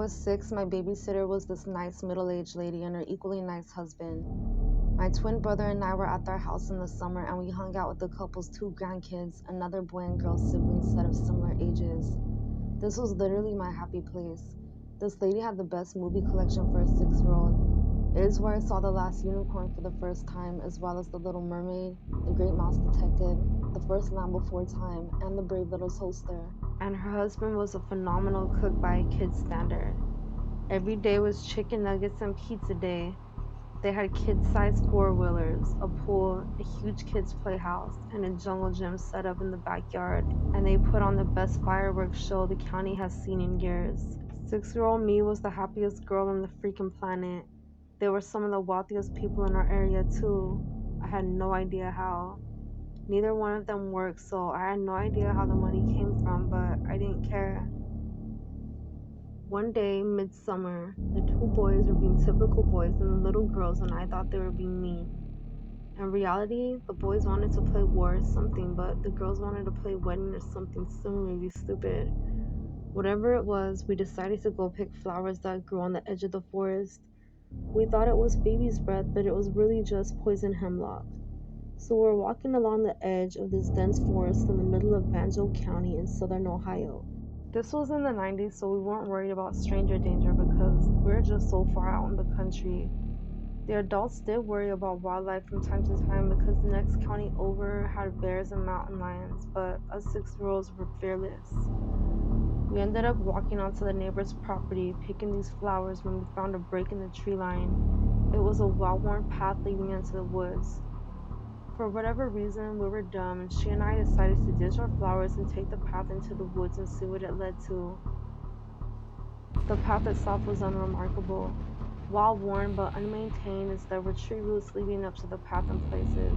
was 6, my babysitter was this nice middle-aged lady and her equally nice husband. My twin brother and I were at their house in the summer and we hung out with the couple's 2 grandkids, another boy and girl sibling set of similar ages. This was literally my happy place. This lady had the best movie collection for a 6-year-old. It is where I saw The Last Unicorn for the first time, as well as The Little Mermaid, The Great Mouse Detective, The First Land Before Time, and The Brave Little Toaster. And her husband was a phenomenal cook by a kid's standard. Every day was chicken nuggets and pizza day. They had kid-sized four-wheelers, a pool, a huge kids' playhouse, and a jungle gym set up in the backyard, and they put on the best fireworks show the county has seen in years. 6-year-old me was the happiest girl on the freaking planet. They were some of the wealthiest people in our area too. I had no idea how. Neither one of them worked, so I had no idea how the money came from, but I didn't care. One day, midsummer, the 2 boys were being typical boys and the little girls and I thought they were being mean. In reality, the boys wanted to play war or something, but the girls wanted to play wedding or something similarly stupid. Whatever it was, we decided to go pick flowers that grew on the edge of the forest. We thought it was baby's breath, but it was really just poison hemlock. So we're walking along the edge of this dense forest in the middle of Banjo County in southern Ohio. This was in the 90s, so we weren't worried about stranger danger because we were just so far out in the country. The adults did worry about wildlife from time to time because the next county over had bears and mountain lions, but us 6-year-olds were fearless. We ended up walking onto the neighbor's property, picking these flowers when we found a break in the tree line. It was a well-worn path leading into the woods. For whatever reason, we were dumb, and she and I decided to ditch our flowers and take the path into the woods and see what it led to. The path itself was unremarkable, well-worn but unmaintained, as there were tree roots leading up to the path in places.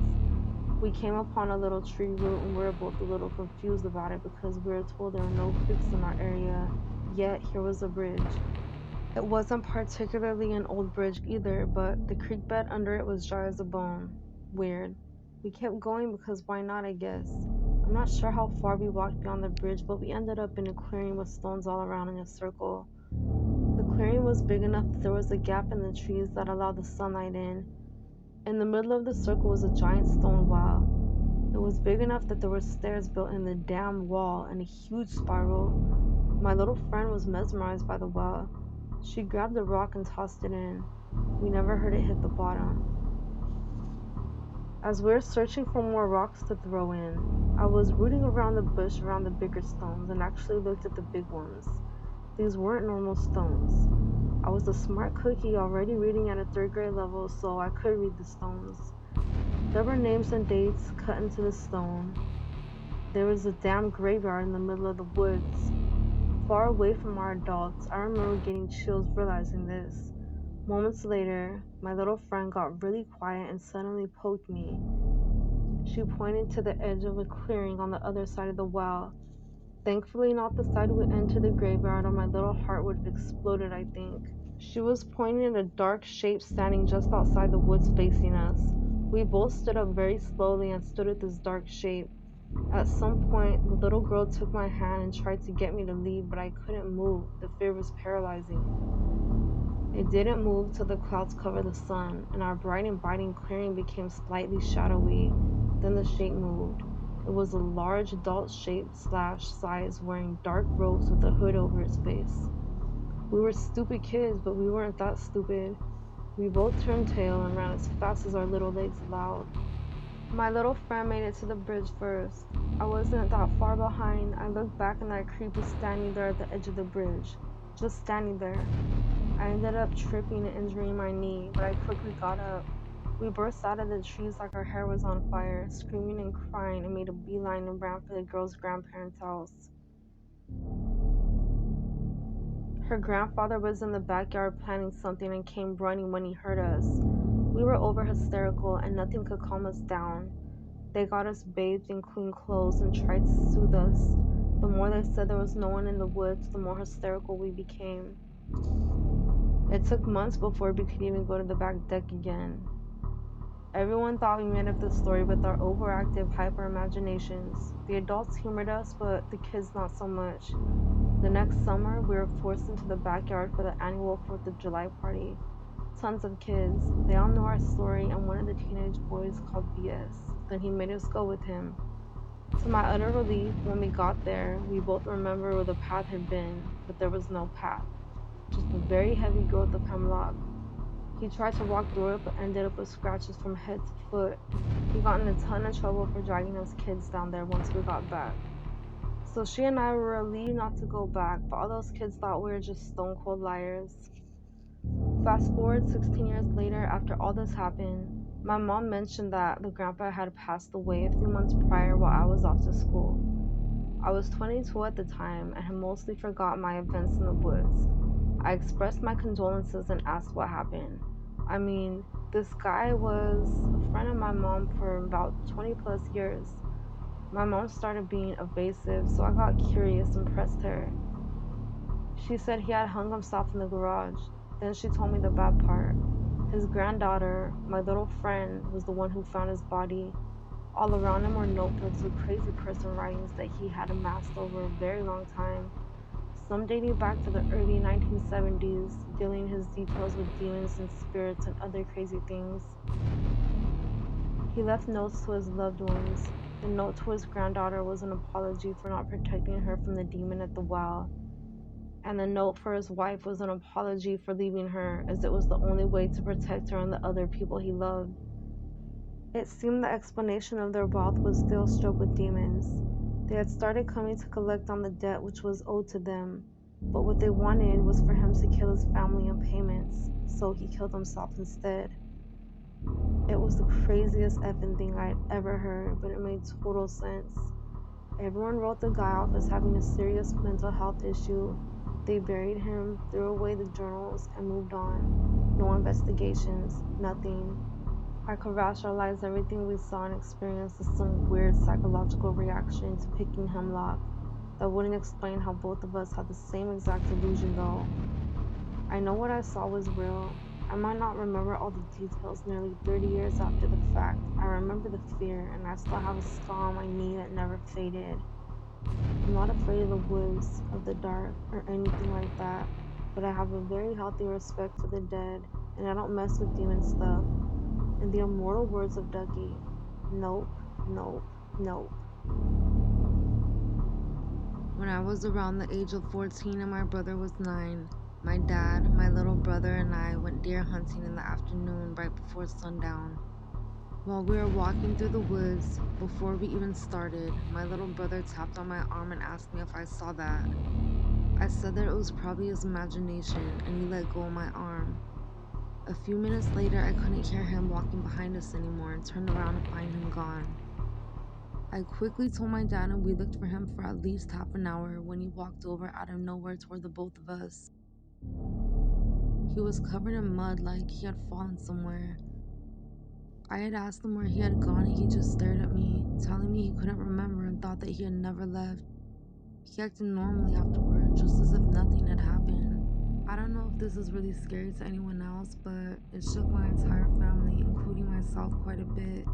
We came upon a little tree root and we were both a little confused about it because we were told there were no creeks in our area, yet here was a bridge. It wasn't particularly an old bridge either, but the creek bed under it was dry as a bone. Weird. We kept going because why not, I guess. I'm not sure how far we walked beyond the bridge, but we ended up in a clearing with stones all around in a circle. The clearing was big enough that there was a gap in the trees that allowed the sunlight in. In the middle of the circle was a giant stone well. It was big enough that there were stairs built in the damn wall and a huge spiral. My little friend was mesmerized by the well. She grabbed a rock and tossed it in. We never heard it hit the bottom. As we were searching for more rocks to throw in, I was rooting around the bush around the bigger stones and actually looked at the big ones. These weren't normal stones. I was a smart cookie already reading at a 3rd grade level, so I could read the stones. There were names and dates cut into the stone. There was a damn graveyard in the middle of the woods. Far away from our adults, I remember getting chills realizing this. Moments later, my little friend got really quiet and suddenly poked me. She pointed to the edge of a clearing on the other side of the well. Thankfully not the side we entered the graveyard, or my little heart would have exploded, I think. She was pointing at a dark shape standing just outside the woods facing us. We both stood up very slowly and stood at this dark shape. At some point, the little girl took my hand and tried to get me to leave, but I couldn't move. The fear was paralyzing. It didn't move till the clouds covered the sun, and our bright and biting clearing became slightly shadowy. Then the shape moved. It was a large adult-shaped size wearing dark robes with a hood over its face. We were stupid kids, but we weren't that stupid. We both turned tail and ran as fast as our little legs allowed. My little friend made it to the bridge first. I wasn't that far behind. I looked back and that creep was standing there at the edge of the bridge. Just standing there. I ended up tripping and injuring my knee, but I quickly got up. We burst out of the trees like our hair was on fire, screaming and crying, and made a beeline and ran for the girl's grandparents' house. Her grandfather was in the backyard planning something and came running when he heard us. We were over hysterical and nothing could calm us down. They got us bathed in clean clothes and tried to soothe us. The more they said there was no one in the woods, the more hysterical we became. It took months before we could even go to the back deck again. Everyone thought we made up the story with our overactive hyper imaginations. The adults humored us, but the kids not so much. The next summer, we were forced into the backyard for the annual 4th of July party. Tons of kids. They all know our story, and one of the teenage boys called BS. Then he made us go with him. To my utter relief, when we got there, we both remember where the path had been, but there was no path, just a very heavy growth of hemlock. He tried to walk through it, but ended up with scratches from head to foot. He got in a ton of trouble for dragging us kids down there once we got back. So she and I were relieved not to go back, but all those kids thought we were just stone cold liars. Fast forward 16 years later, after all this happened, my mom mentioned that the grandpa had passed away a few months prior while I was off to school. I was 22 at the time and had mostly forgotten my events in the woods. I expressed my condolences and asked what happened. I mean, this guy was a friend of my mom for about 20 plus years. My mom started being evasive, so I got curious and pressed her. She said he had hung himself in the garage. Then she told me the bad part. His granddaughter, my little friend, was the one who found his body. All around him were notebooks with crazy person writings that he had amassed over a very long time, some dating back to the early 1970s, dealing his details with demons and spirits and other crazy things. He left notes to his loved ones. The note to his granddaughter was an apology for not protecting her from the demon at the well, and the note for his wife was an apology for leaving her, as it was the only way to protect her and the other people he loved. It seemed the explanation of their wealth was still struck with demons. They had started coming to collect on the debt which was owed to them, but what they wanted was for him to kill his family in payments, so he killed himself instead. It was the craziest effing thing I'd ever heard, but it made total sense. Everyone wrote the guy off as having a serious mental health issue. They buried him, threw away the journals, and moved on. No investigations, nothing. I could rationalize everything we saw and experienced as some weird psychological reaction to picking hemlock. That wouldn't explain how both of us had the same exact illusion, though. I know what I saw was real. I might not remember all the details nearly 30 years after the fact. I remember the fear, and I still have a scar on my knee that never faded. I'm not afraid of the woods, of the dark, or anything like that, but I have a very healthy respect for the dead, and I don't mess with demon stuff. In the immortal words of Ducky, nope, nope, nope. When I was around the age of 14 and my brother was 9, my dad, my little brother, and I went deer hunting in the afternoon right before sundown. While we were walking through the woods, before we even started, my little brother tapped on my arm and asked me if I saw that. I said that it was probably his imagination, and he let go of my arm. A few minutes later, I couldn't hear him walking behind us anymore and turned around to find him gone. I quickly told my dad, and we looked for him for at least half an hour when he walked over out of nowhere toward the both of us. He was covered in mud like he had fallen somewhere. I had asked him where he had gone, and he just stared at me, telling me he couldn't remember and thought that he had never left. He acted normally afterward, just as if nothing had happened. I don't know if this is really scary to anyone else, but it shook my entire family, including myself, quite a bit.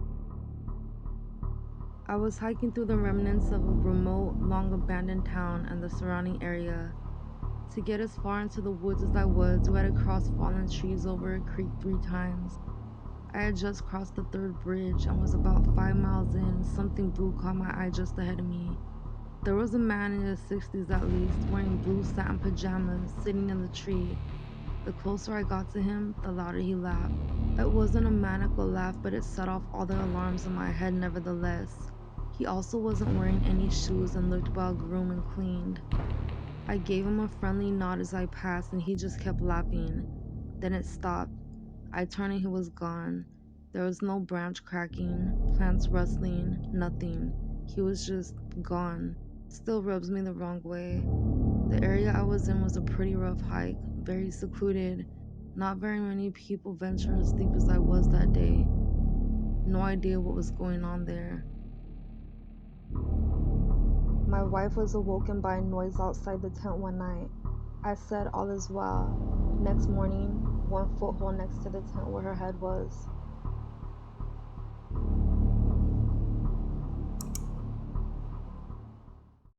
I was hiking through the remnants of a remote, long abandoned town and the surrounding area. To get as far into the woods as I was, we had to cross fallen trees over a creek 3 times. I had just crossed the 3rd bridge and was about 5 miles in. Something blue caught my eye just ahead of me. There was a man in his 60s at least, wearing blue satin pajamas, sitting in the tree. The closer I got to him, the louder he laughed. It wasn't a maniacal laugh, but it set off all the alarms in my head nevertheless. He also wasn't wearing any shoes and looked well groomed and cleaned. I gave him a friendly nod as I passed, and he just kept laughing. Then it stopped. I turned and he was gone. There was no branch cracking, plants rustling, nothing. He was just gone. Still rubs me the wrong way. The area I was in was a pretty rough hike, very secluded. Not very many people venture as deep as I was that day. No idea what was going on there. My wife was awoken by a noise outside the tent one night. I said all is well. Next morning, one foothole next to the tent where her head was.